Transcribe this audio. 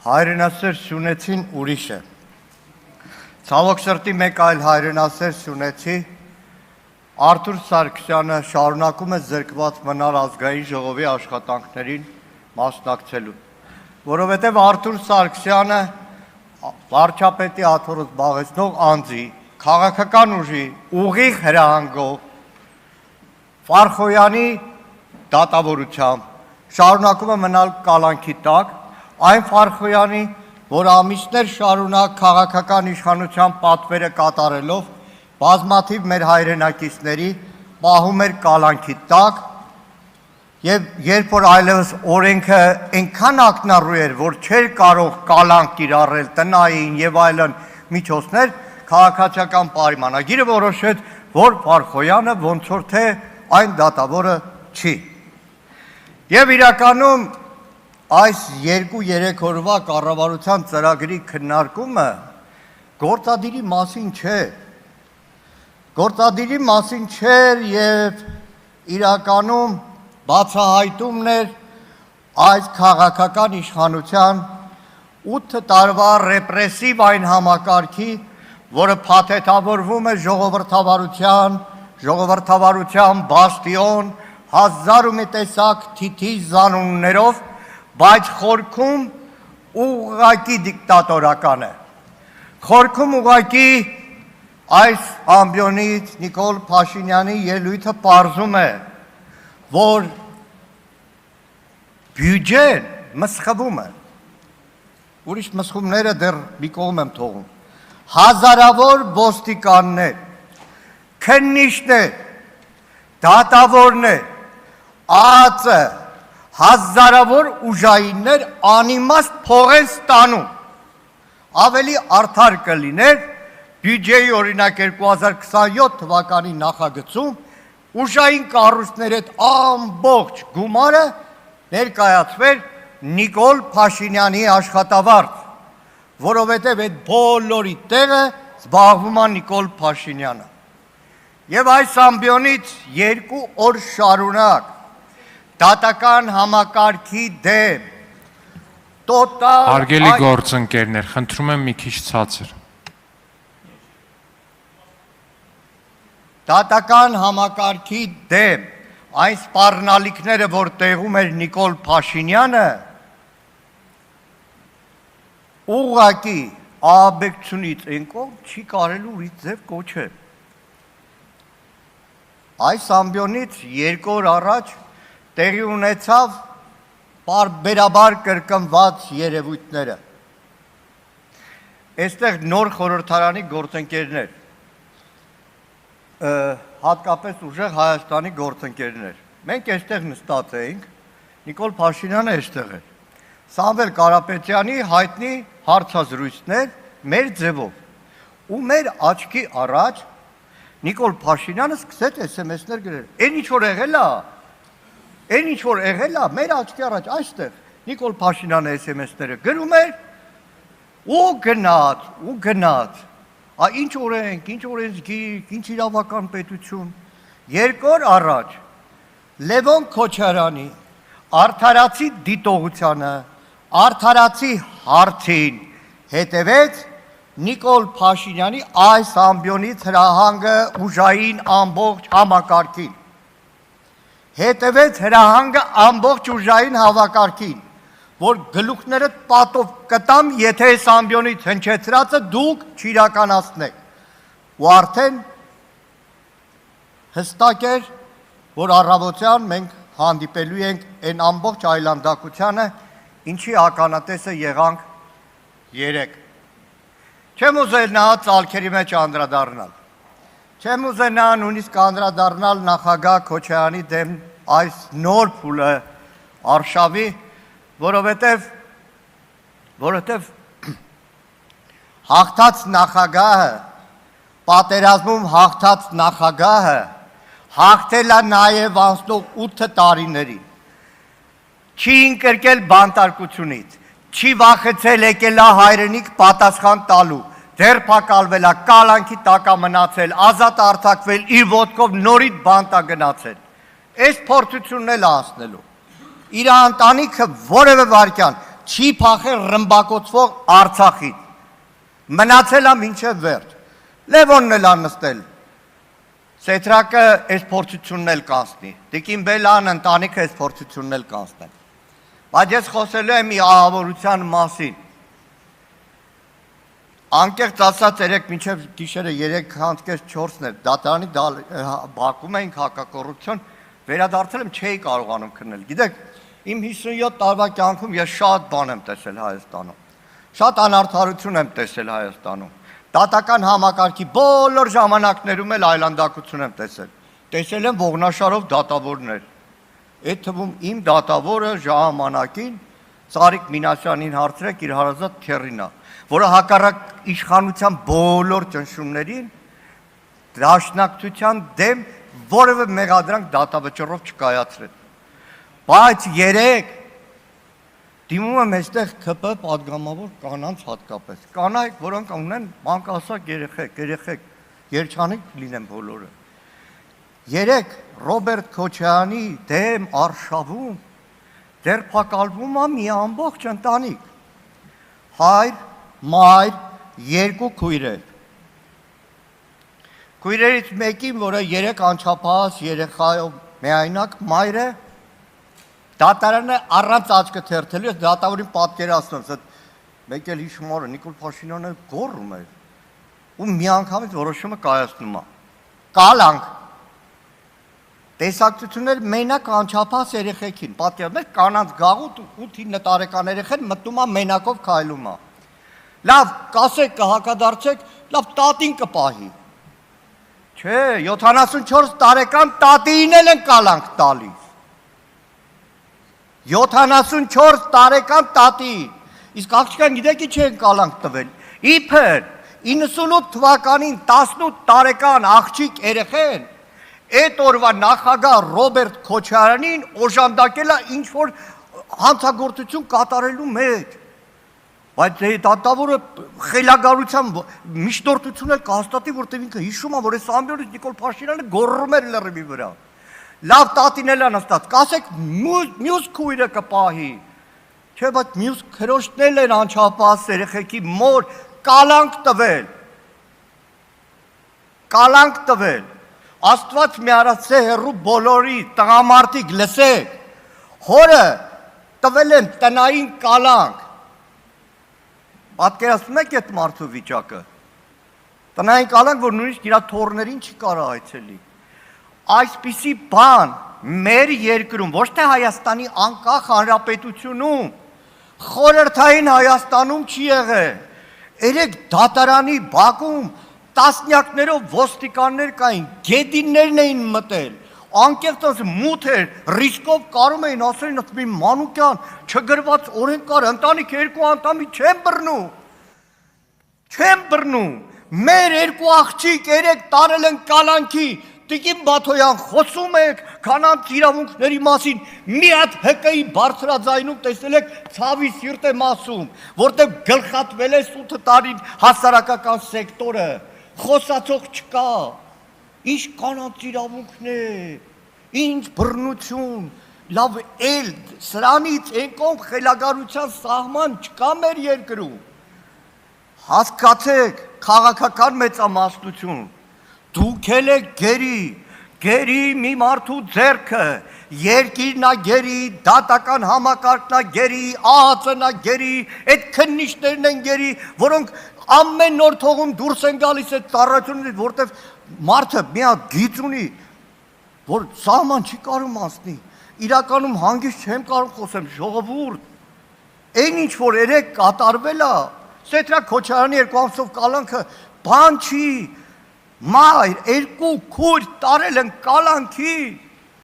Հայրենասեր Սյունեցին ուրիշ է։ Ցավոք սրտի մեկ այլ հայրենասեր Սյունեցի Արթուր Սարգսյանը շարունակում է զրկված մնալ ազգային ժողովի աշխատանքներին մասնակցելու, որովհետև Արթուր Սարգսյանը վարչապետի աթոռը զբաղեցնող անձի քաղաքական ուժի ուղիղ հրահանգով Ֆարխոյանի դատավորությամբ շարունակում է մնալ կալանքի տակ, այն Ֆարխոյանի, որ ամիսներ շարունակ քաղաքական իշխանության պատվերը կատարելով բազմաթիվ մեր հայրենակիցների պահում էր կալանքի տակ, եւ երբ որ այլևս օրենքը այնքան ակնառու էր, որ չէր կարող կալանք կիրառել տնային եւ այլն միջոցներ, քաղաքացիական պայմանագիրը որոշեց, որ Ֆարխոյանը ոնց որ թե այն դատավորը չի։ Եվ իրականում այս 2-3 օրվա կառավարության ծրագրի քննարկումը գործադիրի մասին չէ։ Գործադիրի մասին չէր եւ իրականում բացահայտումն էր այս քաղաքական իշխանության 8 տարվա ռեպրեսիվ այն համակարգի, որը փաթեթավորվում է ժողովրդավարության բաստիոն, հազար ու մի տեսակ թիթիզ զանուններով, բայց խորքում ուղղակի դիկտատորական է։ Խորքում ուղղակի այս ամբիոնից Նիկոլ Փաշինյանի ելույթը պարզում է, որ բյուջեն մսխվում է, ուրիշ մսխումները դեռ մի կողմ եմ թողում, հազարավոր ոստիկաններ, քննիչներ, դատավորներ, ԱԱԾ, հազարավոր ուժայիններ անիմաստ փող են ստանում, ավելի արդար կլիներ բյուջեի օրինակ 2027 թվականի նախագծում ուժային կառույցների հետ ամբողջ գումարը ներկայացվեր Նիկոլ Փաշինյանի աշխատավարձ, որովհետև այդ բոլորի տեղը զբաղվում է Նիկոլ Փաշինյանը։ Եվ այս ամբիոնից 2 օր շարունակ դատական համակարգի դեմ տոտալ Հարգելի գործընկերներ, խնդրում եմ մի քիչ ցածր։ Դատական համակարգի դեմ այն սպառնալիքները, որ տեղում էր Նիկոլ Փաշինյանը, ուղղակի աբեկցությունից այն կողմ չի կարելի ուրիշ ձև կոչել։ Այս ամբիոնից 2 օր առաջ տեղի ունեցավ պարբերաբար կրկնված երևույթները։ Այստեղ նոր խորհրդարանի գործընկերներ, հատկապես ուժեղ Հայաստանի գործընկերներ։ Մենք այստեղ նստած էինք, Նիկոլ Փաշինյանը այստեղ էր։ Սամվել Կարապետյանի հայտնի հարցազրույցներ մեր ձևով։ Ու մեր աչքի առաջ Նիկոլ Փաշինյանը սկսեց SMS-ներ գրել։ Այն ինչ որ եղել է, մեր աչքի առաջ այստեղ Նիկոլ Փաշինյանը SMS-ները գրում էր ու գնաց։ Ինչ օրենք, ինչ օրենսգիր, ինչ իրավական պետություն։ 2 օր առաջ Լևոն Քոչարյանի արդարացի դիտողությանը, արդարացի հարցին հետևեց Նիկոլ Փաշինյանի այս ամբիոնից հրահանգը ուժային ամբողջ համակարգին։ Հետևեց հրահանգը ամբողջ ուժային հավաքարկին, որ գլուխները պատով կտամ, եթե այս ամբիոնից հնչեցրածը դուք չիրականացնեք։ Ու արդեն հստակ էր, որ առավոտյան մենք հանդիպելու ենք այն ամբողջ այլանդակությանը, ինչի ականատեսը եղանք 3։ Չեմ ուզել նա ծալքերի մեջ անդրադառնալ։ Չեմ ուզել նա նույնիսկ անդրադառնալ նախագահ Քոչարյանի դեմ այս նոր փուլը արշավի, որովհետև հաղթած նախագահը, պատերազմում հաղթած նախագահը հաղթել է նաև անցնող 8 տարիներին։ Չի ընկրկել բանտարկությունից, չի վախեցել եկել է հայրենիք պատասխան տալու, ձերբակալվել է, կալանքի տակ է մնացել, ազատ արձակվել, իր ոտքով նորից բանտ է գնացել։ Այս փորձությունն էլ է անցնելու։ Իր ընտանիքը որևէ վարքյան չի փախել ռմբակոծվող Արցախից։ Մնացել է մինչև վերջ։ Լևոնն էլ անստել։ Սետրակը այս փորձությունն էլ կանցնի։ Տիկին Բելան ընտանիքը այս փորձությունն էլ կանցնեն։ Բայց ես խոսելու եմ մի ահավորության մասին։ Անկեղծ ասած երեք մինչև գիշերը 3:04-ն էր դատարանի բակում էինք հակակոռուպցիոն, վերադարձել եմ չէի կարողանում քննել։ Գիտեք, իմ 57 տարվա կյանքում ես շատ բան եմ տեսել Հայաստանում։ Շատ անարդարություն եմ տեսել Հայաստանում։ Դատական համակարգի բոլոր ժամանակներում էլ այլանդակություն եմ տեսել։ Տեսել եմ ողնաշարով դատավորներ։ Այդ թվում իմ դատավորը ժամանակին Ծարիկ Մինասյանին հարցրեք իր հարազատ քեռինա, որը հակառակ իշխանության բոլոր ճնշումներին դաշնակցության դեմ որևէ մեղադրանք դատավճռով չկայացրեց։ Բայց երեք դիմում եմ այստեղ ԿՊ պատգամավոր կանանց հատկապես։ Կանայք, որոնք ունեն մանկահասակ երեխեք, երջանիկ լինեն բոլորը։ Երեք Ռոբերտ Քոչարյանի դեմ արշավում ձերբակալվում է մի ամբողջ ընտանիք։ Հայր, մայր, երկու քույրեր։ Քույրերից մեկին, որը 3 անչափահաս երեխայով միայնակ մայր է, դատարանը առանց աչքը թերթելու, ես դատավորին պատկերացնում, մեկ էլ հիշում օրը Նիկոլ Փաշինյանը գոռում էր ու միանգամից որոշումը կայացնում է։ Կալանք տեսակցություններ մենակ անչափահաս երեխեքին, պատկերացնում եք կանանց գաղութ 8-9 տարեկան երեխեն մտնում է մենակով քայլում է։ Լավ, կասեք կհակադարձեք, լավ տատին կպահի։ Չէ, 74 տարեկան տատին էլ են կալանք տալիս։ 74 տարեկան տատի։ Իսկ աղջկան գիտեք ի՞նչ են կալանք տվել։ Իբր 98 թվականին 18 տարեկան աղջիկ երեխեն այդ օրվա նախագահ Ռոբերտ Քոչարյանին օժանդակել է ինչ-որ հանցագործություն կատարելու մեջ։ Բայց դատավորը խելագարությամբ միջնորդություն էլ կհաստատի, որտեղ ինքը հիշում է, որ այս ամբողջ Նիկոլ Փաշինյանը գոռում էր լրիվ վրա։ Լավ տատին էլ անստած, կասեք մյուս քույրը կպահի։ Չէ, բայց մյուս քրոջներն են անչափահաս երեխեքի մոր կալանք տվել։ Կալանք տվել։ Աստված մի արածե հեռու բոլորի տղամարդիկ լսեք, հորը տվել են տնային կալանք, պատկերացնում եք այդ մարդու վիճակը, տնային կալանք, որ նույնիսկ իրա թոռներին չի կարող այցելի, այսպիսի բան մեր երկրում, ոչ թե Հայաստանի անկախ հանրապետությունում, խորհրդային Հայաստանում չի եղել, երեք դատարանի բակում տասնյակներով ոստիկաններ կային, գեդիններն էին մտել, անկեղծ մութ էր, ռիսկով կարում էին ասել մի մանուկյան, չգրված օրենք կար, ընտանիք երկու անդամի չեն բռնում, մեր երկու աղջիկ երեք տարել են կալանքի, Տիկին Բաթոյան խոսում եք կանանց իրավունքների մասին, մի հատ ՀԿ-ի բարձրաձայնում տեսել եք ցավի սիրտ եմ ասում, որտեղ գլխատվել է 8 տարին հասարակական սեկտորը, խոսացող չկա, ինչ կանանց իրավունքներ, ինչ բռնություն, լավ էլ սրանից ենքով խելագարության սահման չկա մեր երկրում, հասկացեք քաղաքական մեծամասնություն, դուք էլ եք գերի մի մարդու ձեռքը, երկիրն է գերի, դատական համակարգն է գերի, ԱՀԾ-ն է գերի, այդ քննիչներն են գերի, որոնք ամեն նոր թողում դուրս են գալիս այդ ծառայությունից, որտեղ մարդը մի հատ գիծ ունի, որ սահման չի կարող անցնի, իրականում հանգիստ չեմ կարող խոսեմ, ժողովուրդ, այն ինչ որ երեք կատարվել է, Սետրակ Քոչարյանի 2 ամսով կալանքը բան չի, մայր, երկու քույր տարել են կալանքի,